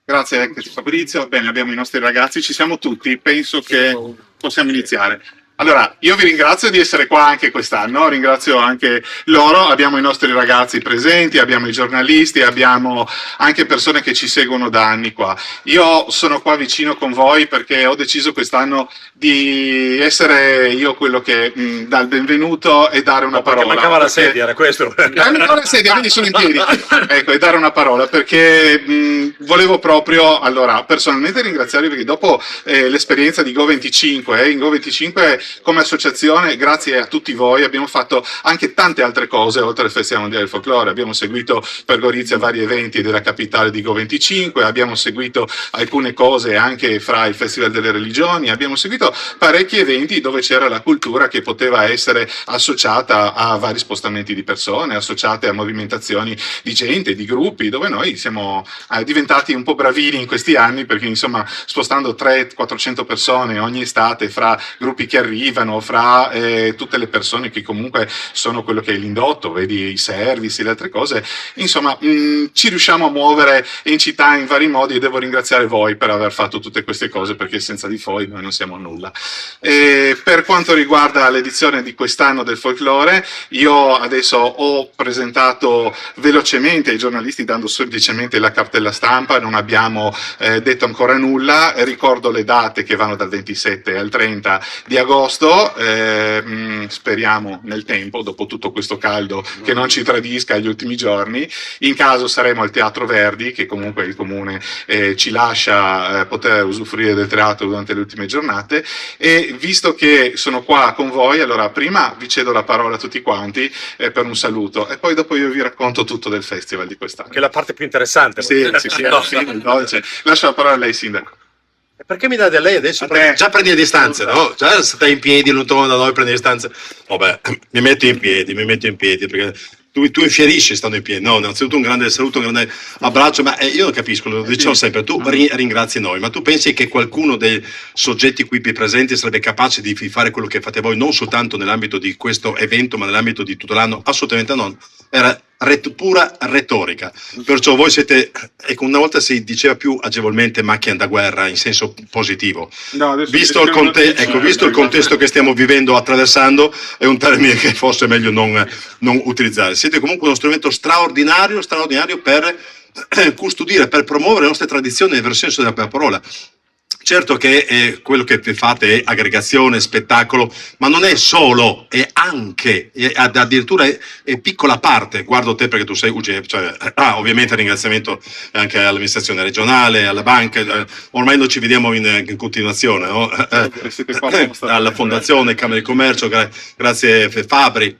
Grazie Fabrizio. Bene, abbiamo i nostri ragazzi, ci siamo tutti, penso che possiamo iniziare. Allora, io vi ringrazio di essere qua anche quest'anno, ringrazio anche loro, abbiamo i nostri ragazzi presenti, abbiamo i giornalisti, abbiamo anche persone che ci seguono da anni qua. Io sono qua vicino con voi perché ho deciso quest'anno di essere io quello che dà il benvenuto e dare una Perché parola. mancava la sedia, era questo. Mancava la sedia, quindi sono in piedi. Ecco, e dare una parola perché volevo proprio, allora, personalmente ringraziarvi perché dopo l'esperienza di Go25, in Go25 come associazione, grazie a tutti voi, abbiamo fatto anche tante altre cose oltre al Festival Mondiale del Folklore. Abbiamo seguito per Gorizia vari eventi della capitale di Go25, abbiamo seguito alcune cose anche fra il Festival delle Religioni, abbiamo seguito parecchi eventi dove c'era la cultura che poteva essere associata a vari spostamenti di persone, associate a movimentazioni di gente, di gruppi, dove noi siamo diventati un po' bravini in questi anni perché insomma spostando 300-400 persone ogni estate fra gruppi che arrivano, fra tutte le persone che comunque sono quello che è l'indotto, vedi i service e le altre cose, insomma ci riusciamo a muovere in città in vari modi e devo ringraziare voi per aver fatto tutte queste cose perché senza di voi noi non siamo nulla. Per quanto riguarda l'edizione di quest'anno del folklore, io adesso ho presentato velocemente ai giornalisti dando semplicemente la cartella stampa, non abbiamo detto ancora nulla, ricordo le date che vanno dal 27 al 30 di agosto, speriamo nel tempo, dopo tutto questo caldo, che non ci tradisca gli ultimi giorni. In caso saremo al Teatro Verdi, che comunque il Comune ci lascia poter usufruire del teatro durante le ultime giornate, e visto che sono qua con voi, allora prima vi cedo la parola a tutti quanti per un saluto e poi dopo io vi racconto tutto del festival di quest'anno. Che è la parte più interessante. Sì, lascio la parola a lei, Sindaco. E perché mi date a lei adesso? Già prendi le distanze, no? Già stai in piedi lontano da noi, prendi le distanze. Vabbè, mi metto in piedi perché tu infierisci stando in piedi. No, innanzitutto un grande saluto, un grande abbraccio, ma io non capisco, lo dicevo sempre, tu ringrazi noi, ma tu pensi che qualcuno dei soggetti qui presenti sarebbe capace di fare quello che fate voi, non soltanto nell'ambito di questo evento, ma nell'ambito di tutto l'anno? Assolutamente no. Era pura retorica, perciò voi siete, ecco, una volta si diceva più agevolmente macchina da guerra in senso positivo, No, visto il contesto che stiamo vivendo, attraversando, è un termine che forse è meglio non utilizzare. Siete comunque uno strumento straordinario per custodire, per promuovere le nostre tradizioni nel vero senso della parola. Certo che quello che fate è aggregazione, spettacolo, ma non è solo, è anche, addirittura è piccola parte. Guardo te perché tu sei UGE, cioè, ovviamente ringraziamento anche all'amministrazione regionale, alla banca, ormai noi ci vediamo in continuazione, no? Alla Fondazione, Camera di Commercio, grazie Fabri.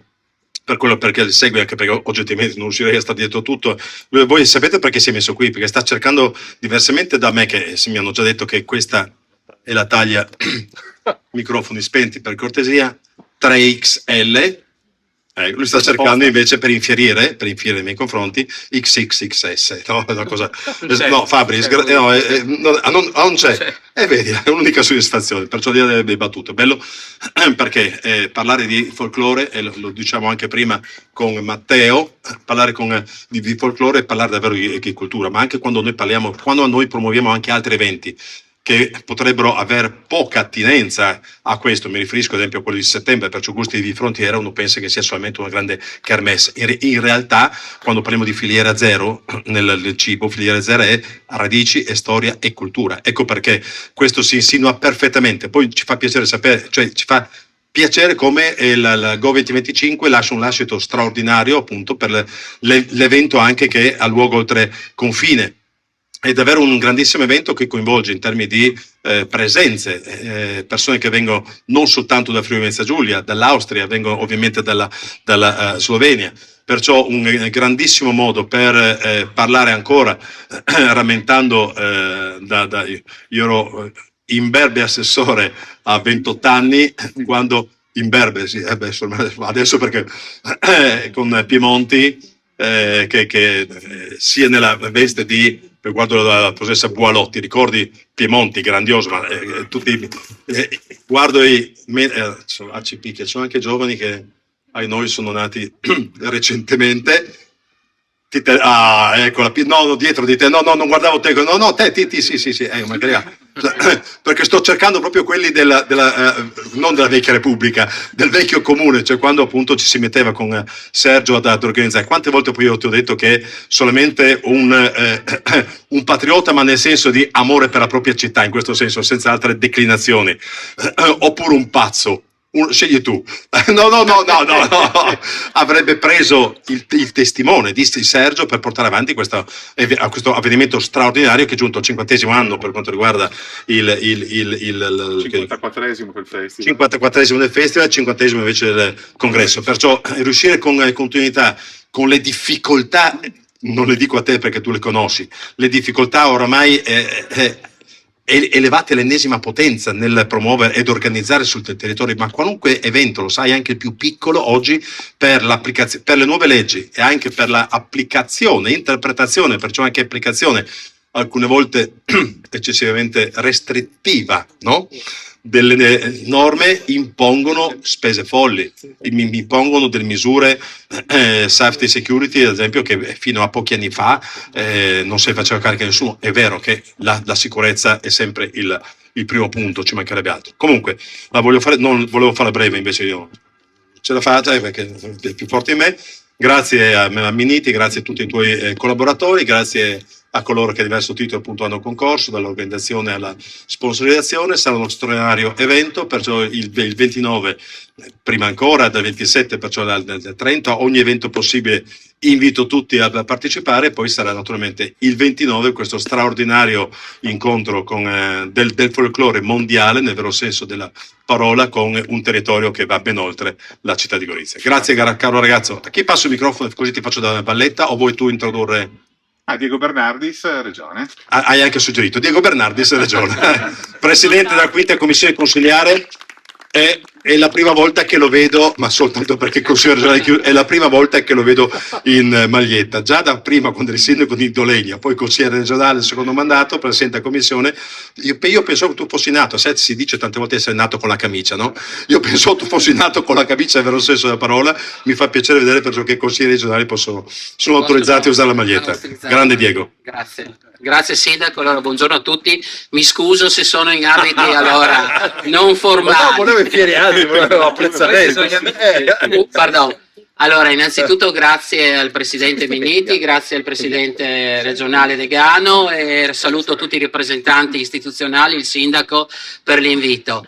Per quello, perché segue, anche perché oggettivamente non riuscirei a stare dietro tutto. Voi sapete perché si è messo qui? Perché sta cercando, diversamente da me, che mi hanno già detto che questa è la taglia, microfoni spenti per cortesia, 3XL. Lui sta cercando invece per infierire nei miei confronti XXXS, no? Una cosa, no, Fabri, non c'è. E vedi, è un'unica soddisfazione, perciò dire delle battute. Bello perché parlare di folklore, e lo diciamo anche prima con Matteo, parlare di folklore e parlare davvero di cultura, ma anche quando noi promuoviamo anche altri eventi che potrebbero avere poca attinenza a questo, mi riferisco ad esempio a quello di settembre, perciò Gusti di Frontiera, uno pensa che sia solamente una grande kermesse. In realtà, quando parliamo di filiera zero nel cibo, filiera zero è radici e storia e cultura. Ecco perché questo si insinua perfettamente. Poi ci fa piacere sapere, cioè ci fa piacere come il Go 2025 lascia un lascito straordinario appunto per l'evento anche che ha luogo oltre confine. È davvero un grandissimo evento che coinvolge in termini di presenze, persone che vengono non soltanto da Friuli Venezia Giulia, dall'Austria, vengono ovviamente dalla Slovenia. Perciò un grandissimo modo per parlare ancora, rammentando, io ero imberbe assessore a 28 anni, quando imberbe, sì, adesso perché con Piemonti, che sia nella veste di, guardo la professoressa Bualotti, ricordi Piemonti, grandioso, ma guardo ACP, che sono anche giovani che ai noi sono nati recentemente, ecco, no, dietro di te, no, non guardavo te, no, te, sì, perché sto cercando proprio quelli non della vecchia Repubblica, del vecchio comune, cioè quando appunto ci si metteva con Sergio ad organizzare. Quante volte poi io ti ho detto che solamente un patriota, ma nel senso di amore per la propria città, in questo senso, senza altre declinazioni, oppure un pazzo. Scegli tu. No. Avrebbe preso il testimone di Sergio per portare avanti questo avvenimento straordinario che è giunto al 50° anno per quanto riguarda il 54esimo del festival. 54esimo del festival, 50esimo invece del congresso. Perciò riuscire con continuità, con le difficoltà, non le dico a te perché tu le conosci, le difficoltà oramai elevate all'ennesima potenza nel promuovere ed organizzare sul territorio, ma qualunque evento, lo sai, anche il più piccolo oggi, per le nuove leggi e anche per l'applicazione, interpretazione, perciò anche applicazione alcune volte eccessivamente restrittiva, no? Delle norme impongono spese folli, impongono delle misure safety security, ad esempio, che fino a pochi anni fa non se ne faceva carico a nessuno. È vero che la sicurezza è sempre il primo punto, ci mancherebbe altro. Comunque, non volevo fare breve, invece io ce la faccio perché è più forte di me. Grazie a Miniti, grazie a tutti i tuoi collaboratori, grazie a coloro che a diverso titolo appunto hanno concorso, dall'organizzazione alla sponsorizzazione. Sarà uno straordinario evento, perciò il 29, prima ancora del 27, perciò dal 30, ogni evento possibile invito tutti a partecipare. Poi sarà naturalmente il 29 questo straordinario incontro del folklore mondiale, nel vero senso della parola, con un territorio che va ben oltre la città di Gorizia. Grazie caro ragazzo. A chi passo il microfono così ti faccio dare una balletta, o vuoi tu introdurre? Diego Bernardis, Regione. Hai anche suggerito. Diego Bernardis, Regione. Presidente della quinta commissione consiliare. È la prima volta che lo vedo, ma soltanto perché il Consiglio regionale è la prima volta che lo vedo in maglietta. Già da prima, quando eri sindaco di Dolegna, poi consigliere regionale, secondo mandato, presidente della commissione. Io pensavo che tu fossi nato, si dice tante volte essere nato con la camicia, no? Io pensavo che tu fossi nato con la camicia, nel vero senso della parola. Mi fa piacere vedere perciò che i consiglieri regionali sono autorizzati a usare la maglietta. Grande Diego. Grazie Sindaco, allora buongiorno a tutti, mi scuso se sono in abiti allora non formali. No, volevo i fieri alti, volevo apprezzamento. Pardon. Allora, innanzitutto grazie al Presidente Minniti, grazie al Presidente regionale Degano e saluto tutti i rappresentanti istituzionali, il Sindaco per l'invito.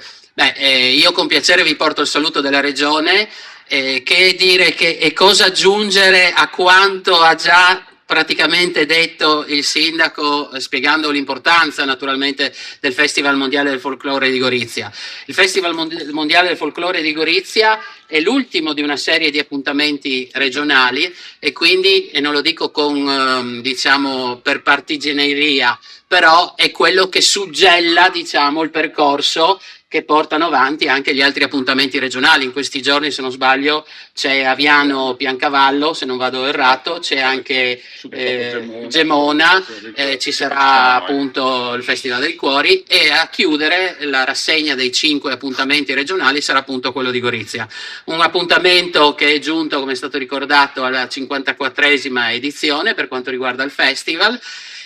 Io con piacere vi porto il saluto della Regione, che dire e cosa aggiungere a quanto ha già praticamente detto il Sindaco, spiegando l'importanza naturalmente del Festival Mondiale del Folklore di Gorizia. Il Festival Mondiale del Folklore di Gorizia è l'ultimo di una serie di appuntamenti regionali e quindi, e non lo dico con diciamo per partigianeria, però è quello che suggella diciamo il percorso che portano avanti anche gli altri appuntamenti regionali. In questi giorni, se non sbaglio, c'è Aviano Piancavallo, se non vado errato, c'è anche Gemona, ci sarà appunto il Festival dei Cuori e a chiudere la rassegna dei 5 appuntamenti regionali sarà appunto quello di Gorizia. Un appuntamento che è giunto, come è stato ricordato, alla 54esima edizione per quanto riguarda il festival.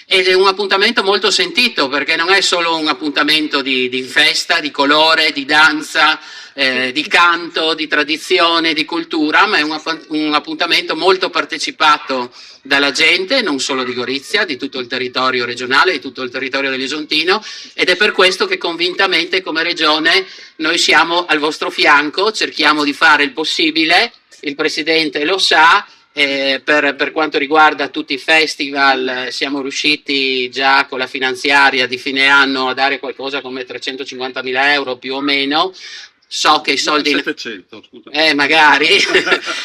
Ed è un appuntamento molto sentito perché non è solo un appuntamento di festa, di colore, di danza, di canto, di tradizione, di cultura, ma è un appuntamento molto partecipato dalla gente, non solo di Gorizia, di tutto il territorio regionale, di tutto il territorio dell'Isontino, ed è per questo che convintamente come Regione noi siamo al vostro fianco, cerchiamo di fare il possibile, il Presidente lo sa. Per quanto riguarda tutti i festival siamo riusciti già con la finanziaria di fine anno a dare qualcosa come 350.000 euro più o meno. So che i soldi 700, scusa. Magari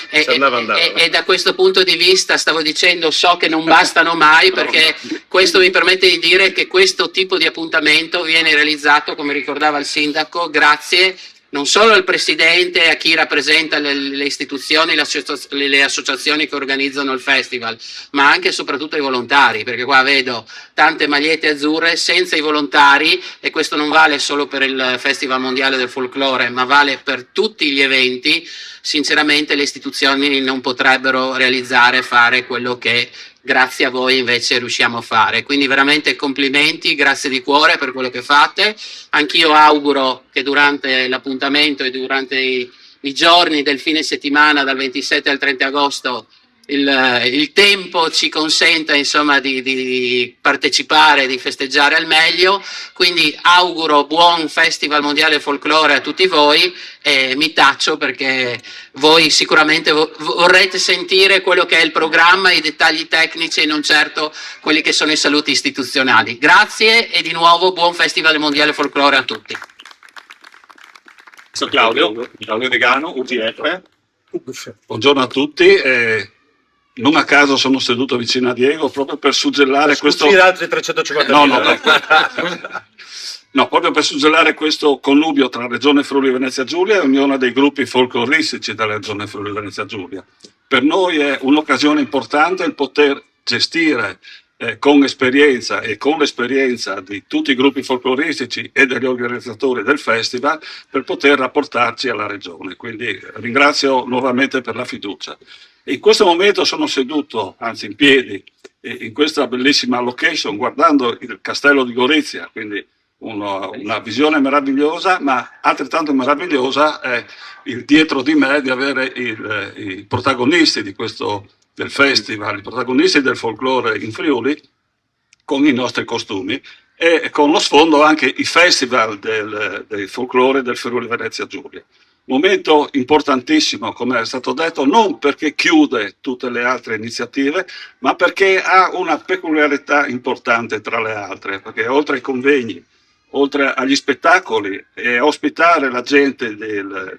e da questo punto di vista stavo dicendo so che non bastano mai perché questo mi permette di dire che questo tipo di appuntamento viene realizzato, come ricordava il Sindaco, grazie non solo al Presidente e a chi rappresenta le istituzioni, le associazioni che organizzano il festival, ma anche e soprattutto ai volontari, perché qua vedo tante magliette azzurre. Senza i volontari, e questo non vale solo per il Festival Mondiale del Folklore, ma vale per tutti gli eventi, sinceramente le istituzioni non potrebbero realizzare e fare quello che grazie a voi invece riusciamo a fare. Quindi veramente complimenti, grazie di cuore per quello che fate. Anch'io auguro che durante l'appuntamento e durante i giorni del fine settimana dal 27 al 30 agosto il tempo ci consenta insomma di partecipare, di festeggiare al meglio. Quindi auguro buon Festival Mondiale Folklore a tutti voi e mi taccio perché voi sicuramente vorrete sentire quello che è il programma, i dettagli tecnici e non certo quelli che sono i saluti istituzionali. Grazie e di nuovo buon Festival Mondiale Folklore a tutti. Sono Claudio Degano, UTF. Buongiorno a tutti. Non a caso sono seduto vicino a Diego proprio per suggellare questo. altri 350 No, proprio per suggellare questo connubio tra Regione Friuli Venezia Giulia e ognuno dei gruppi folcloristici della Regione Friuli Venezia Giulia. Per noi è un'occasione importante il poter gestire con esperienza e con l'esperienza di tutti i gruppi folcloristici e degli organizzatori del festival per poter rapportarci alla Regione. Quindi ringrazio nuovamente per la fiducia. In questo momento sono seduto, anzi in piedi, in questa bellissima location guardando il castello di Gorizia, quindi una visione meravigliosa, ma altrettanto meravigliosa è il dietro di me di avere i protagonisti del festival, i protagonisti del folklore in Friuli con i nostri costumi e con lo sfondo anche i festival del folklore del Friuli Venezia Giulia. Momento importantissimo, come è stato detto, non perché chiude tutte le altre iniziative, ma perché ha una peculiarità importante tra le altre, perché oltre ai convegni, oltre agli spettacoli e ospitare la gente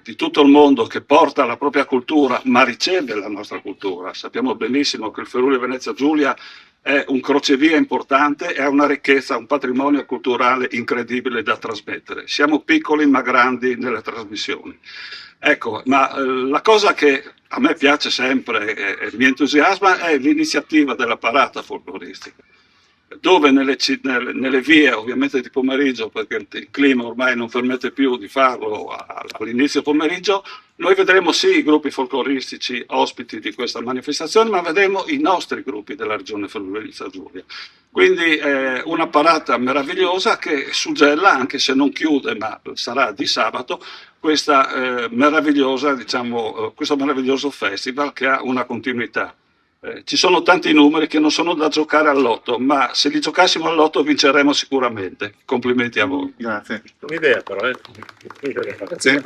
di tutto il mondo che porta la propria cultura, ma riceve la nostra cultura. Sappiamo benissimo che il Friuli Venezia Giulia è un crocevia importante e ha una ricchezza, un patrimonio culturale incredibile da trasmettere. Siamo piccoli ma grandi nelle trasmissioni. Ecco, ma la cosa che a me piace sempre e mi entusiasma è l'iniziativa della parata folcloristica, dove nelle vie, ovviamente di pomeriggio, perché il clima ormai non permette più di farlo all'inizio pomeriggio, noi vedremo sì i gruppi folcloristici ospiti di questa manifestazione, ma vedremo i nostri gruppi della regione Friuli Venezia Giulia. Quindi una parata meravigliosa che suggella, anche se non chiude, ma sarà di sabato, questo meraviglioso festival che ha una continuità. Ci sono tanti numeri che non sono da giocare al lotto, ma se li giocassimo al lotto vinceremo sicuramente. Complimenti a voi. Grazie. Un'idea però, Grazie.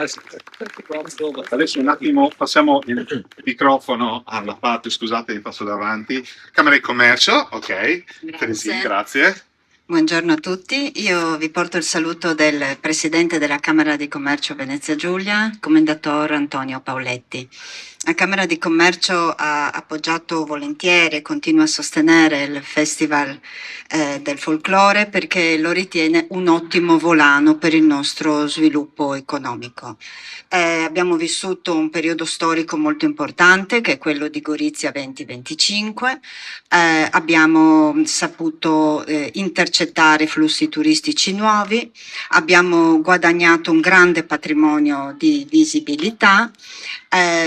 Adesso un attimo passiamo il microfono alla parte, scusate, mi passo davanti. Camera di Commercio, ok. Grazie. Grazie. Buongiorno a tutti, io vi porto il saluto del Presidente della Camera di Commercio Venezia Giulia, Commendator Antonio Pauletti. La Camera di Commercio ha appoggiato volentieri e continua a sostenere il Festival del Folklore perché lo ritiene un ottimo volano per il nostro sviluppo economico. Abbiamo vissuto un periodo storico molto importante che è quello di Gorizia 2025, abbiamo saputo intercettare flussi turistici nuovi, abbiamo guadagnato un grande patrimonio di visibilità.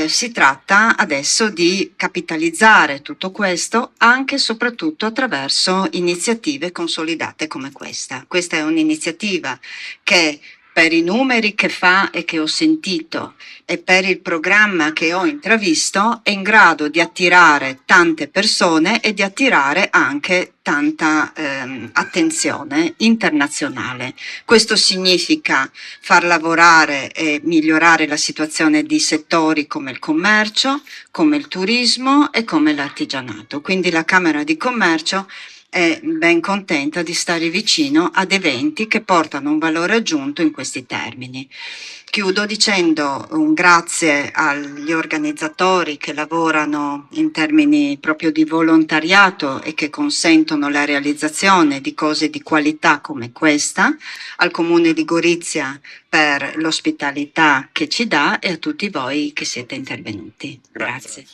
Si tratta adesso di capitalizzare tutto questo anche e soprattutto attraverso iniziative consolidate come questa. Questa è un'iniziativa che per i numeri che fa e che ho sentito e per il programma che ho intravisto è in grado di attirare tante persone e di attirare anche tanta attenzione internazionale. Questo significa far lavorare e migliorare la situazione di settori come il commercio, come il turismo e come l'artigianato. Quindi la Camera di Commercio e ben contenta di stare vicino ad eventi che portano un valore aggiunto in questi termini. Chiudo dicendo un grazie agli organizzatori che lavorano in termini proprio di volontariato e che consentono la realizzazione di cose di qualità come questa, al Comune di Gorizia per l'ospitalità che ci dà e a tutti voi che siete intervenuti. Grazie.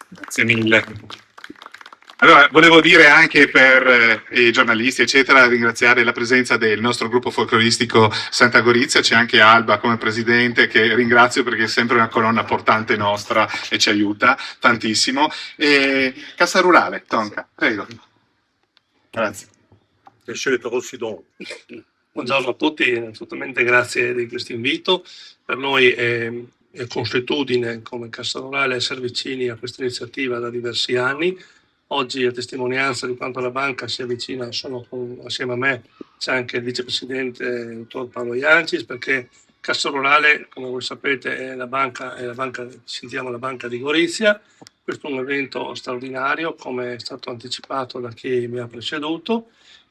Grazie mille. Allora, volevo dire anche per i giornalisti, eccetera, ringraziare la presenza del nostro gruppo folcloristico Santa Gorizia. C'è anche Alba come presidente, che ringrazio perché è sempre una colonna portante nostra e ci aiuta tantissimo. E Cassa Rurale, Tonka, prego. Grazie. Buongiorno a tutti, innanzitutto grazie di questo invito. Per noi è consuetudine come Cassa Rurale essere vicini a questa iniziativa da diversi anni. Oggi, a testimonianza di quanto la banca sia vicina, assieme a me c'è anche il vicepresidente dottor Paolo Iancis, perché Cassa Rurale, come voi sapete, è la banca sentiamo la banca di Gorizia. Questo è un evento straordinario, come è stato anticipato da chi mi ha preceduto.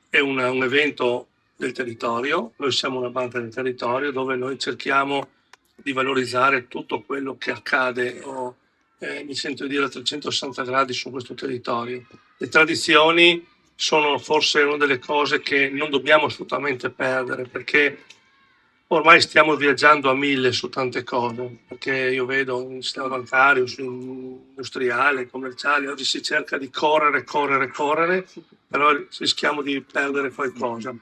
È un evento del territorio, noi siamo una banca del territorio dove noi cerchiamo di valorizzare tutto quello che accade mi sento dire a 360 gradi su questo territorio. Le tradizioni sono forse una delle cose che non dobbiamo assolutamente perdere, perché ormai stiamo viaggiando a 1000 su tante cose, perché io vedo nel sistema bancario, industriale, commerciale, oggi si cerca di correre, però rischiamo di perdere qualcosa.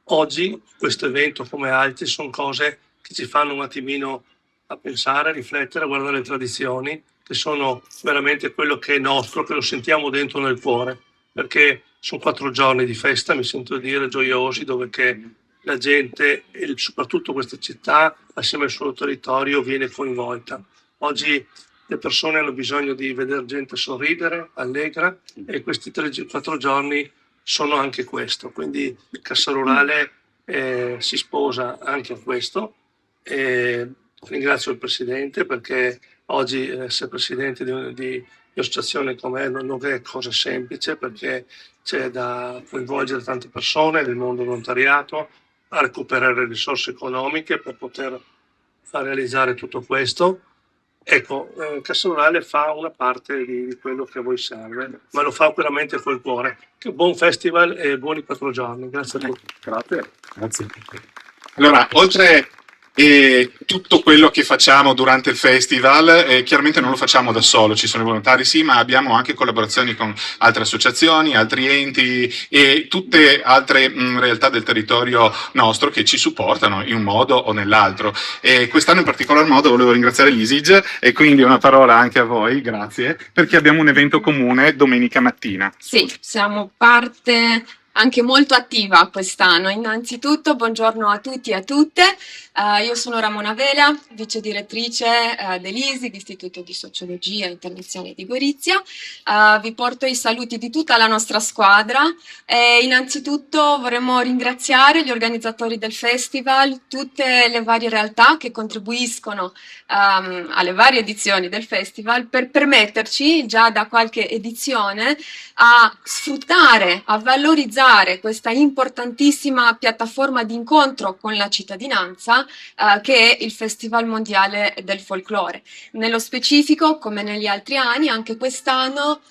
Oggi questo evento come altri sono cose che ci fanno un attimino a pensare, a riflettere, a guardare le tradizioni, che sono veramente quello che è nostro, che lo sentiamo dentro nel cuore, perché sono 4 giorni di festa, mi sento dire, gioiosi, dove che la gente, e soprattutto questa città, assieme al suo territorio, viene coinvolta. Oggi le persone hanno bisogno di vedere gente sorridere, allegra, e questi 4 giorni sono anche questo. Quindi Cassa Rurale si sposa anche a questo. Ringrazio il Presidente, perché oggi essere Presidente di associazione come non è cosa semplice, perché c'è da coinvolgere tante persone del mondo volontariato, a recuperare risorse economiche per poter far realizzare tutto questo. Ecco, Cassa Rurale fa una parte di quello che a voi serve, ma lo fa veramente col cuore. Buon festival e buoni 4 giorni. Grazie a tutti. Grazie. Allora, oltre tutto quello che facciamo durante il festival, chiaramente non lo facciamo da solo, ci sono i volontari sì, ma abbiamo anche collaborazioni con altre associazioni, altri enti e tutte altre realtà del territorio nostro che ci supportano in un modo o nell'altro. E quest'anno in particolar modo volevo ringraziare l'ISIG e quindi una parola anche a voi, grazie, perché abbiamo un evento comune domenica mattina. Sì, siamo parte anche molto attiva quest'anno. Innanzitutto buongiorno a tutti e a tutte, io sono Ramona Vela, vice direttrice dell'ISIG, Istituto di Sociologia Internazionale di Gorizia. Vi porto i saluti di tutta la nostra squadra e innanzitutto vorremmo ringraziare gli organizzatori del festival, tutte le varie realtà che contribuiscono alle varie edizioni del festival per permetterci già da qualche edizione a sfruttare, a valorizzare questa importantissima piattaforma di incontro con la cittadinanza che è il Festival Mondiale del Folklore. Nello specifico, come negli altri anni, anche quest'anno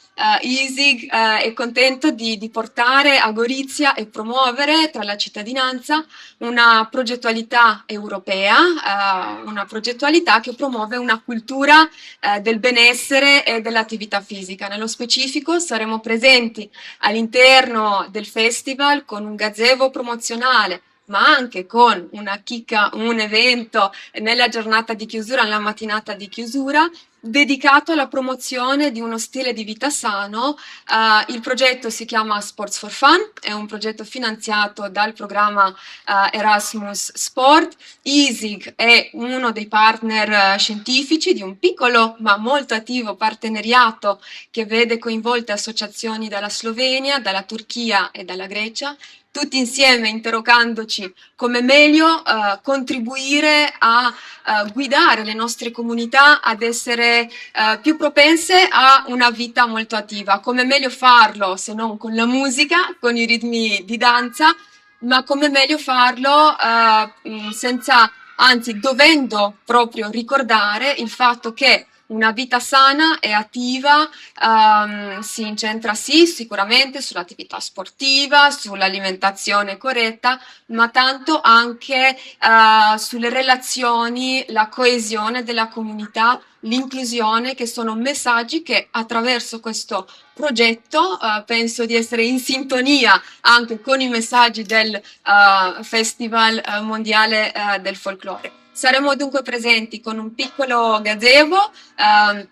ISIG è contento di portare a Gorizia e promuovere tra la cittadinanza una progettualità europea, una progettualità che promuove una cultura del benessere e dell'attività fisica. Nello specifico saremo presenti all'interno del festival con un gazebo promozionale, ma anche con una chicca, un evento nella giornata di chiusura, nella mattinata di chiusura, dedicato alla promozione di uno stile di vita sano. Il progetto si chiama Sports for Fun, è un progetto finanziato dal programma Erasmus Sport. ISIG è uno dei partner scientifici di un piccolo ma molto attivo partenariato che vede coinvolte associazioni dalla Slovenia, dalla Turchia e dalla Grecia, tutti insieme interrogandoci come meglio contribuire a guidare le nostre comunità ad essere essere più propense a una vita molto attiva. Come meglio farlo se non con la musica, con i ritmi di danza, ma come meglio farlo senza, anzi dovendo proprio ricordare il fatto che una vita sana e attiva si incentra sì sicuramente sull'attività sportiva, sull'alimentazione corretta, ma tanto anche sulle relazioni, la coesione della comunità, l'inclusione, che sono messaggi che attraverso questo progetto penso di essere in sintonia anche con i messaggi del Festival Mondiale del Folklore. Saremo dunque presenti con un piccolo gazebo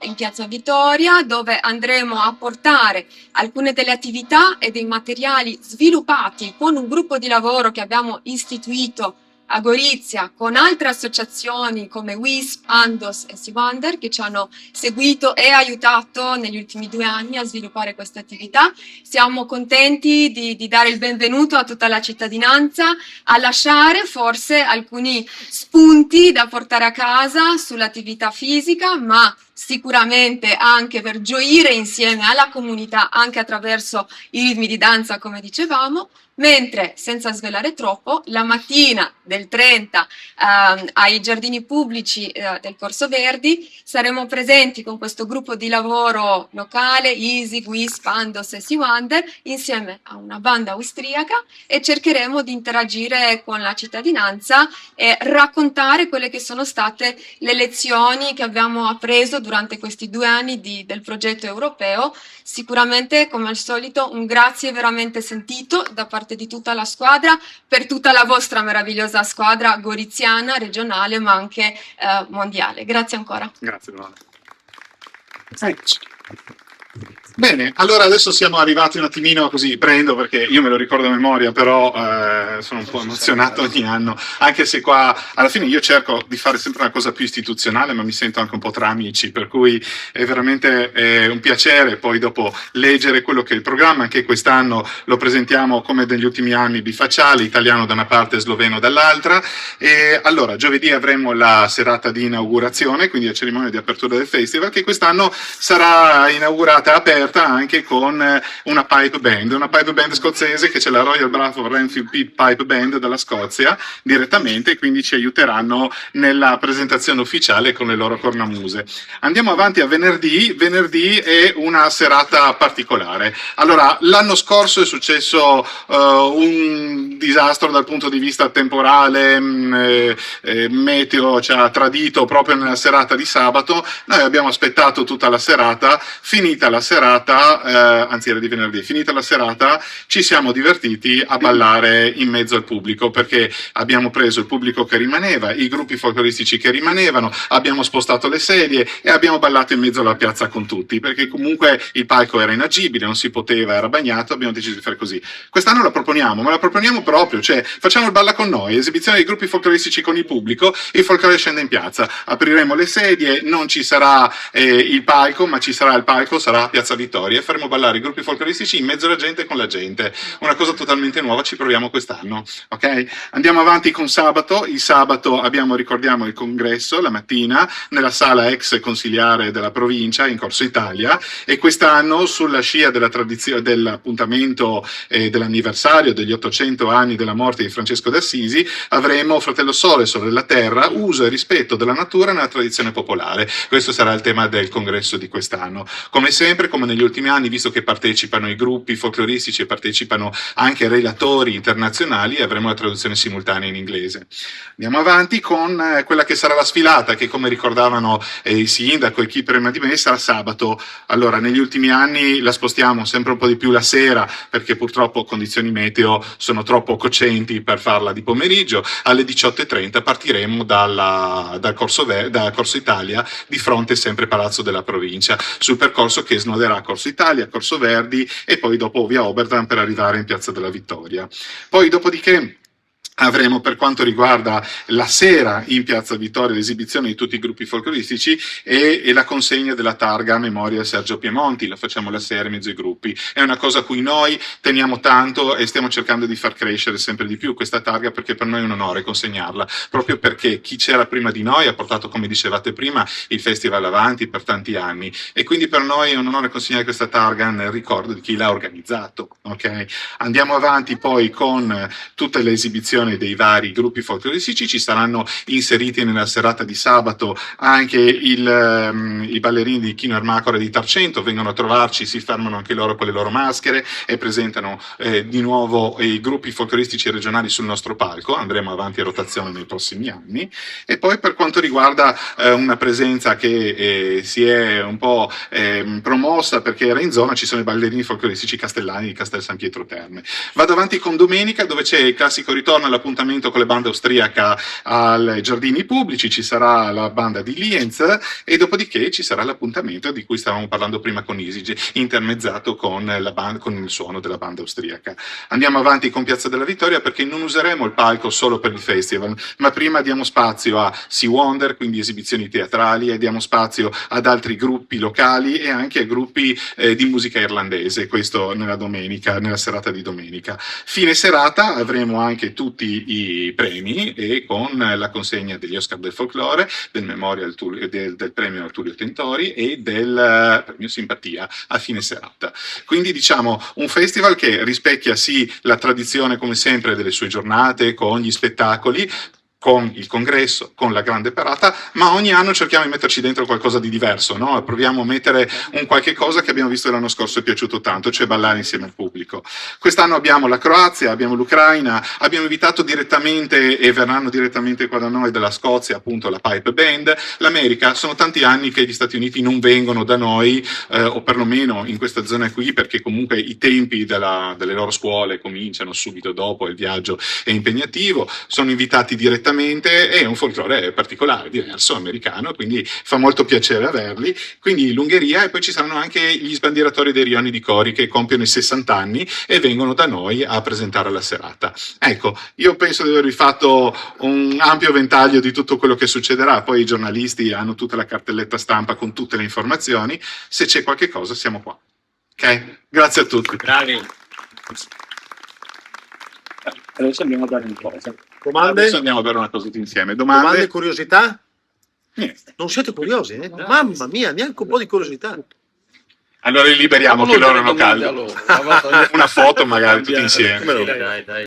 in Piazza Vittoria, dove andremo a portare alcune delle attività e dei materiali sviluppati con un gruppo di lavoro che abbiamo istituito a Gorizia con altre associazioni come WISP, Andos e Siwander, che ci hanno seguito e aiutato negli ultimi 2 anni a sviluppare queste attività. Siamo contenti di dare il benvenuto a tutta la cittadinanza, a lasciare forse alcuni spunti da portare a casa sull'attività fisica, ma sicuramente anche per gioire insieme alla comunità, anche attraverso i ritmi di danza, come dicevamo, mentre, senza svelare troppo, la mattina del 30 ai giardini pubblici del Corso Verdi saremo presenti con questo gruppo di lavoro locale, Easy, Wisp, Andos e Siwander, insieme a una banda austriaca, e cercheremo di interagire con la cittadinanza e raccontare quelle che sono state le lezioni che abbiamo appreso durante questi 2 anni del progetto europeo. Sicuramente, come al solito, un grazie veramente sentito da parte di tutta la squadra, per tutta la vostra meravigliosa squadra goriziana, regionale, ma anche mondiale. Grazie ancora. Grazie, Giovanna. Bene, allora adesso siamo arrivati un attimino, così prendo perché io me lo ricordo a memoria, però sono un po' emozionato ogni anno, anche se qua alla fine io cerco di fare sempre una cosa più istituzionale, ma mi sento anche un po' tra amici, per cui è veramente un piacere poi dopo leggere quello che è il programma. Anche quest'anno lo presentiamo come negli ultimi anni bifacciali, italiano da una parte e sloveno dall'altra. E allora giovedì avremo la serata di inaugurazione, quindi la cerimonia di apertura del festival, che quest'anno sarà inaugurata aperta anche con una pipe band scozzese, che c'è la Royal Bradford Renfield Pipe Band dalla Scozia direttamente, e quindi ci aiuteranno nella presentazione ufficiale con le loro cornamuse. Andiamo avanti a venerdì. Venerdì è una serata particolare. Allora, l'anno scorso è successo un disastro dal punto di vista temporale, meteo ci ha tradito proprio nella serata di sabato. Noi abbiamo aspettato tutta la serata, finita la serata, anzi era di venerdì, finita la serata ci siamo divertiti a ballare in mezzo al pubblico, perché abbiamo preso il pubblico che rimaneva, i gruppi folcloristici che rimanevano, abbiamo spostato le sedie e abbiamo ballato in mezzo alla piazza con tutti, perché comunque il palco era inagibile, non si poteva, era bagnato, abbiamo deciso di fare così. Quest'anno la proponiamo, ma la proponiamo proprio, cioè facciamo il Balla con noi, esibizione dei gruppi folcloristici con il pubblico, il folklore scende in piazza, apriremo le sedie, non ci sarà il palco, ma ci sarà il palco, sarà Piazza Vittoria, e faremo ballare i gruppi folcloristici in mezzo alla gente e con la gente. Una cosa totalmente nuova, ci proviamo quest'anno, ok? Andiamo avanti con sabato. Il sabato ricordiamo il congresso la mattina nella sala ex consiliare della provincia in Corso Italia, e quest'anno sulla scia della tradizione dell'appuntamento dell'anniversario degli 800 anni della morte di Francesco d'Assisi avremo Fratello Sole, Sorella Terra, uso e rispetto della natura nella tradizione popolare. Questo sarà il tema del congresso di quest'anno. Come sempre, come negli ultimi anni, visto che partecipano i gruppi folcloristici e partecipano anche relatori internazionali, avremo la traduzione simultanea in inglese. Andiamo avanti con quella che sarà la sfilata, che come ricordavano il sindaco e chi prima di me sarà sabato. Allora, negli ultimi anni la spostiamo sempre un po' di più la sera, perché purtroppo condizioni meteo sono troppo cocenti per farla di pomeriggio. Alle 18:30 partiremo da Corso Italia, di fronte sempre Palazzo della Provincia, sul percorso che snoderà Corso Italia, Corso Verdi e poi dopo via Oberdan per arrivare in Piazza della Vittoria. Poi dopodiché Avremo, per quanto riguarda la sera in Piazza Vittoria, l'esibizione di tutti i gruppi folcloristici e la consegna della targa a memoria Sergio Piemonti. La facciamo la sera in mezzo ai gruppi. È una cosa a cui noi teniamo tanto e stiamo cercando di far crescere sempre di più questa targa, perché per noi è un onore consegnarla, proprio perché chi c'era prima di noi ha portato, come dicevate prima, il festival avanti per tanti anni, e quindi per noi è un onore consegnare questa targa nel ricordo di chi l'ha organizzato. Okay? Andiamo avanti poi con tutte le esibizioni dei vari gruppi folcloristici. Ci saranno inseriti nella serata di sabato anche i ballerini di Chino Ermacora di Tarcento, vengono a trovarci, si fermano anche loro con le loro maschere e presentano di nuovo i gruppi folcloristici regionali sul nostro palco. Andremo avanti a rotazione nei prossimi anni. E poi, per quanto riguarda una presenza che si è un po' promossa perché era in zona, ci sono i ballerini folcloristici castellani di Castel San Pietro Terme. Vado avanti con domenica, dove c'è il classico ritorno all'appuntamento con la banda austriaca ai Giardini Pubblici. Ci sarà la banda di Lienz e dopodiché ci sarà l'appuntamento di cui stavamo parlando prima con Isige, intermezzato con il suono della banda austriaca. Andiamo avanti con Piazza della Vittoria, perché non useremo il palco solo per il festival, ma prima diamo spazio a Sea Wonder, quindi esibizioni teatrali, e diamo spazio ad altri gruppi locali e anche a gruppi di musica irlandese, questo nella serata di domenica. Fine serata avremo anche tutti i premi, e con la consegna degli Oscar del Folklore, del del premio Arturio Tentori e del premio Simpatia a fine serata. Quindi diciamo un festival che rispecchia sì la tradizione, come sempre, delle sue giornate, con gli spettacoli, con il congresso, con la grande parata, ma ogni anno cerchiamo di metterci dentro qualcosa di diverso, no? Proviamo a mettere un qualche cosa che abbiamo visto l'anno scorso e è piaciuto tanto, cioè ballare insieme al pubblico. Quest'anno abbiamo la Croazia, abbiamo l'Ucraina, abbiamo invitato direttamente, e verranno direttamente qua da noi, dalla Scozia, appunto la Pipe Band. L'America, sono tanti anni che gli Stati Uniti non vengono da noi, o perlomeno in questa zona qui, perché comunque i tempi delle loro scuole cominciano subito dopo, il viaggio è impegnativo. Sono invitati direttamente, è un folklore particolare, diverso, americano, quindi fa molto piacere averli. Quindi l'Ungheria, e poi ci saranno anche gli sbandieratori dei Rioni di Cori, che compiono i 60 anni e vengono da noi a presentare la serata. Ecco, io penso di avervi fatto un ampio ventaglio di tutto quello che succederà. Poi i giornalisti hanno tutta la cartelletta stampa con tutte le informazioni. Se c'è qualche cosa siamo qua. Ok? Grazie a tutti. Bravi. Adesso andiamo a dare un po'. Domande? Adesso andiamo a bere una cosetta insieme. Domande, curiosità? Niente. Non siete curiosi? Mamma mia, neanche un po' di curiosità. Allora li liberiamo, che loro hanno caldo. Allora. Una foto magari tutti insieme. Come no? Dai.